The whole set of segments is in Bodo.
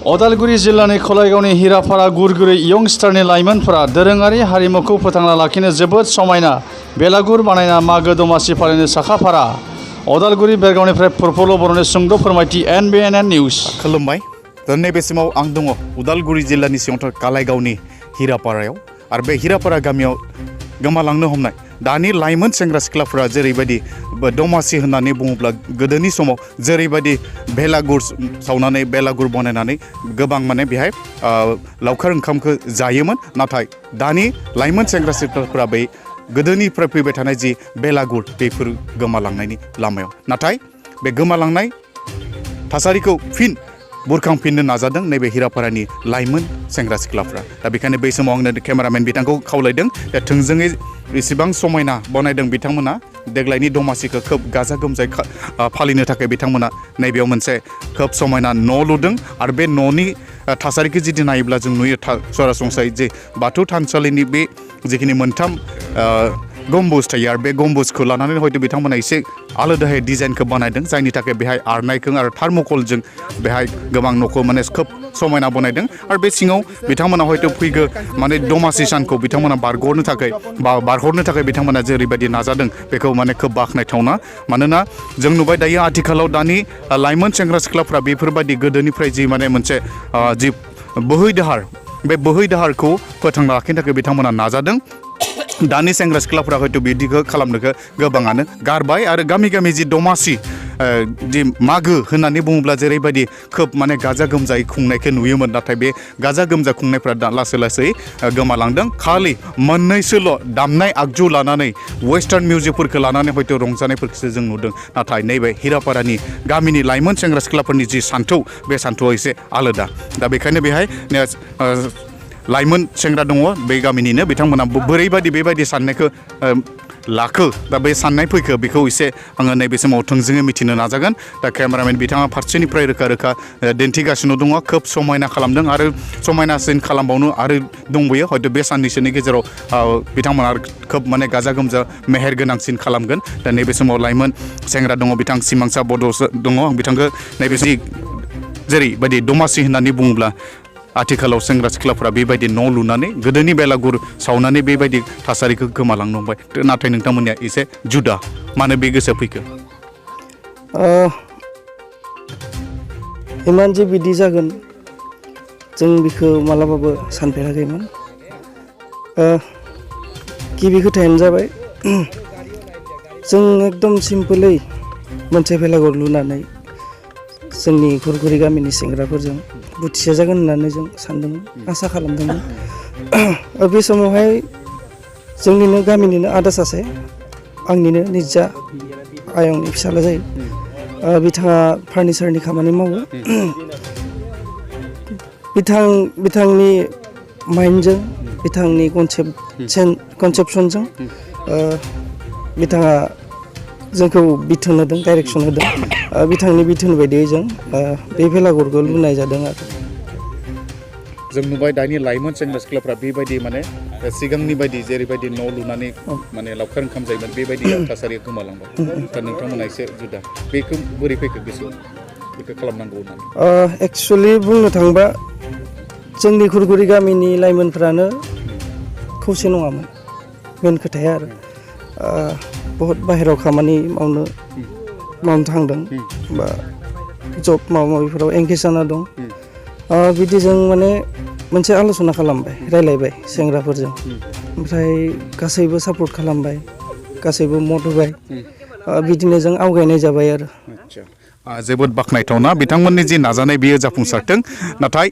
अदालगुरि जिल्लानि खलायगावनि हिराफारा गुरगुरि यंस्टारनि लाइमोनफोरा दोरोङारि हारिमुखौ फोथांना लाखिनो जोबोद समायना बेलागुर बानायना मागो दमासि फालिनो साखाफारा। अदालगुरि बेरगावनिफ्राय प्रफुल्ल बर'नि सुंद' फोरमायथि NBN निउज। खुलुमबाय। नैबे समाव आं दङ उदालगुरि जिल्लानि सिङाव कालाइगावनि हिरापारायाव आरो बे हिरापारा गामियाव गोमालांनो हमनाय दानि लाइमोन सेंग्रा सिख्लाफोरा जेरैबायदि दमासि होननानै बुङोब्ला गोदोनि समाव जेरैबायदि बेलागुर सावनानै बेलागुर बनायनानै गोबां माने बेहाय लावखार ओंखामखौ जायोमोन। नाथाय दानि लाइमोन सेंग्रा सिख्लाफोरा बै गोदोनिफ्राय फैबाय थानाय जि बेलागुर बेफोर गोमालांनायनि लामायाव। नाथाय बे गोमालांनाय थासारिखौ फिन बुरखांफिननो नाजादों नैबे हिरापारानि लाइमोन सेंग्रा सिख्लाफ्रा। दा बेखायनो बै समाव आंनो केमेरामेन बिथांखौ खावलायदों थोंजोङै बेसेबां समायना बनायदों बिथांमोना देग्लायनि दमासिखौ खोब गाजा गोमजायै फालिनो थाखाय बिथांमोना नैबेयाव मोनसे खोब समायना न' लुदों आरो बे न'नि थासारिखौ जुदि नायोब्ला जों नुयो सरासनस्रायै जे बाथौ थानसालिनि बे जिखिनि मोनथाम गम्बुज थायो आरो बे गम्बुजखौ लानानै हयथ' बिथांमोना एसे आलादायै डिजाइनखौ बानायदों जायनि थाखाय बेहाय आरनायखौ आरो थार्मकलजों बेहाय गोबां न'खौ माने खोब समायना बनायदों। आरो बे सिङाव बिथांमोना हयथ' फैगौ माने दमासि सानखौ बिथांमोना बारहरनो थाखाय बिथांमोना जेरैबायदि नाजादों बेखौ माने खोब बाख्नायथावना। मानोना जों नुबाय दायो आथिखालाव दानि लाइमोन सेंग्रा सिख्लाफ्रा बेफोरबायदि गोदोनिफ्राय जि माने मोनसे जि बोहैदाहार बे बोहैदाहारखौ फोथांना लाखिनो थाखाय बिथांमोना नाजादों। दानि सेंग्रा सिख्लाफ्रा हयथ' बिदिखौ खालामनोखौ गोबाङानो गारबाय आरो गामि गामि जि दमासि जि मागो होननानै बुङोब्ला जेरैबायदि खोब माने गाजा गोमजायै खुंनायखौ नुयोमोन। नाथाय बे गाजा गोमजा खुंनायफ्रा दा लासै लासै गोमालांदों। खालि मोननैसोल' दामनाय आगजु लानानै वेस्टार्न मिउजिकफोरखौ लानानै हयथ' रंजानायफोरखौसो जों नुदों। नाथाय नैबे हिरापारानि गामिनि लाइमोन सेंग्रा सिख्लाफोरनि जि सान्थौ बे सान्थौआ एसे आलादा। दा बेखायनो बेहाय लाइमोन सेंग्रा दङ बे गामिनिनो बिथांमोना बोरैबायदि बेबायदि साननायखौ लाखो दा बे साननाय फैखो बेखौ एसे आङो नैबे समाव थोंजोङै मिथिनो नाजागोन। दा केमेरामेन बिथाङा फारसेनिफ्राय रोखा रोखा दिन्थिगासिनो दङ। खोब समायना खालामदों आरो समायनासिन खालामबावनो आरो दंबोयो हयथ' बे साननैसोनि गेजेराव बिथांमोना खोब माने गाजा गोमजा मेहेर गोनांसिन खालामगोन। दा नैबे समाव लाइमोन सेंग्रा दङ बिथां सिमांसा बड' दङ। बिथांखौ नैबे जेरैबायदि दमासि होननानै बुङोब्ला आथिखालाव सेंग्रा सिख्लाफ्रा बेबायदि न' लुनानै गोदोनि बेलागुर सावनानै बेबायदि थासारिखौ गोमालांनो हमबाय। नाथाय नोंथांमोननिया एसे जुदा मानो बे गोसोआव फैखो? इमान जे बिदि जागोन जों बेखौ मालाबाबो सानफेराखैमोन। गिबि खोथायानो जाबाय जों एकदम सिम्पोलै मोनसे बेलागुर लुनानै जोंनि गुरगुरि गामिनि सेंग्राफोरजों बुथिसे जागोन होननानै जों सानदोंमोन, आसा खालामदोंमोन। बे समावहाय जोंनिनो गामिनिनो आदा सासे आंनिनो निजा आयंनि फिसाला जायो। बिथाङा फार्निचारनि खामानि मावो। बिथांनि माइन्डजों बिथांनि कनसेपसनजों बिथाङा जोंखौ बिथोन होदों, डाइरेक्सन होदों। बिथांनि बिथोन बायदियै जों बे बेलागुरखौ लुनाय जादों आरो जों नुबाय दानि लाइमोन सेंग्रा सिख्लाफ्रा बेबायदि माने सिगांनि बायदि जेरैबायदि न' लुनानै माने लावखार ओंखाम जायोमोन बेबायदि थासारिया गोमालांबाय। दा नोंथांमोना एसे जुदा बेखौ बोरै फैखो गोसोआव बेखौ खालामनांगौ होननानै? एक्सुवेलि बुंनो थाङोबा जोंनि गुरगुरि गामिनि लाइमोनफ्रानो खौसे नङामोन मेन खोथाया आरो बहुद बाहेरायाव खामानि मावनो थांदों बा जब माबा माबिफोराव एंगेज जाना दं। बिदिजों माने मोनसे आलोचना खालामबाय, रायलायबाय सेंग्राफोरजों। ओमफ्राय गासैबो सापर्ट खालामबाय, गासैबो मद होबाय। बिदिनो जों आवगायनाय जाबाय आरो। जोबोद बाख्नायथावना बिथांमोननि जि नाजानाय बियो जाफुंसारथों। नाथाय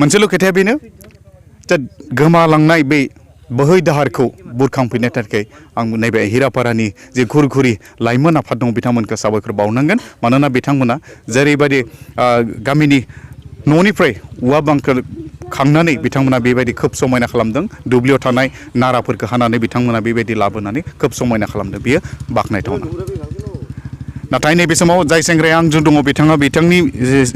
मोनसेल' खोथाया बेनो जे गोमालांनाय बे बोहै दाहारखौ बुरखांफिननो थाखाय आं नैबे हिरापारानि जि गुरगुरि लाइमोन आफाद दं बिथांमोनखौ साबायखर बावनांगोन। मानोना बिथांमोना जेरैबायदि गामिनि न'निफ्राय औवा बांखौ खांनानै बिथांमोना बेबायदि खोब समायना खालामदों। दुब्लियाव थानाय नाराफोरखौ हानानै बिथांमोना बेबायदि लाबोनानै खोब समायना खालामदों। बियो बाख्नायथावना। नाथाय नैबे समाव जाय सेंग्राया आंजों दङ बिथांनि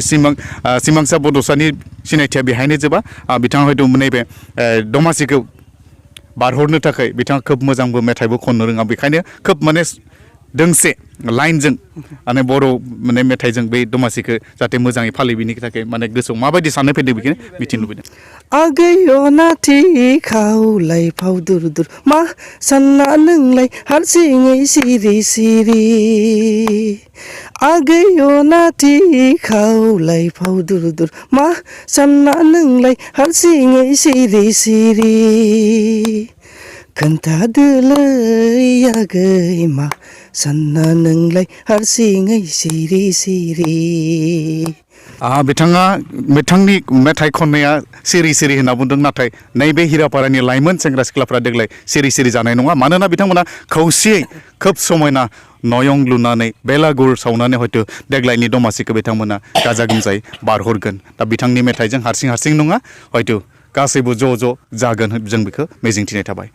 सिमांसा बड'सानि सिनायथिया बेहायनो जोबा। बिथाङा हयथ' नैबे दमासिखौ बारहरनो थाखाय बिथाङा खोब मोजांबो मेथाइबो खननो रोङा। बेखायनो खोब माने दोंसे लाइनजों माने बर' माने मेथाइजों बे दमासिखौ जाहाथे मोजाङै फालियो बिनि थाखाय माने गोसोआव माबायदि साननाय फैदों बेखौनो मिथिनो लुबैदों। आगैयो नाथि खावलाय फाव दुर दुर मा सानना नोंलाय हारसिङै सिरि सिरि आगैयो नाथि खावलाय फाव दुर दुर मा सानना नोंलाय हारसिङै सिरि सिरि खोन्थादोलै आगै मा सानना नोंलाय हारसिङै सिरि सिरि बिथाङा बिथांनि मेथाइ खननाया सिरि सिरि होनना बुंदों नाथाय नैबे हिरापारानि लाइमोन सेंग्रा सिख्लाफ्रा देग्लाय सिरि सिरि जानाय नङा मानोना बिथांमोना खौसेयै खोब समायना नयं लुनानै बेलागुर सावनानै हयथ' देग्लायनि दमासिखौ बिथांमोना गाजा गोमजायै बारहरगोन दा बिथांनि मेथाइजों हारसिं हारसिं नङा हयथ' गासैबो ज' ज' जागोन जों बेखौ मिजिंथिनाय थाबाय।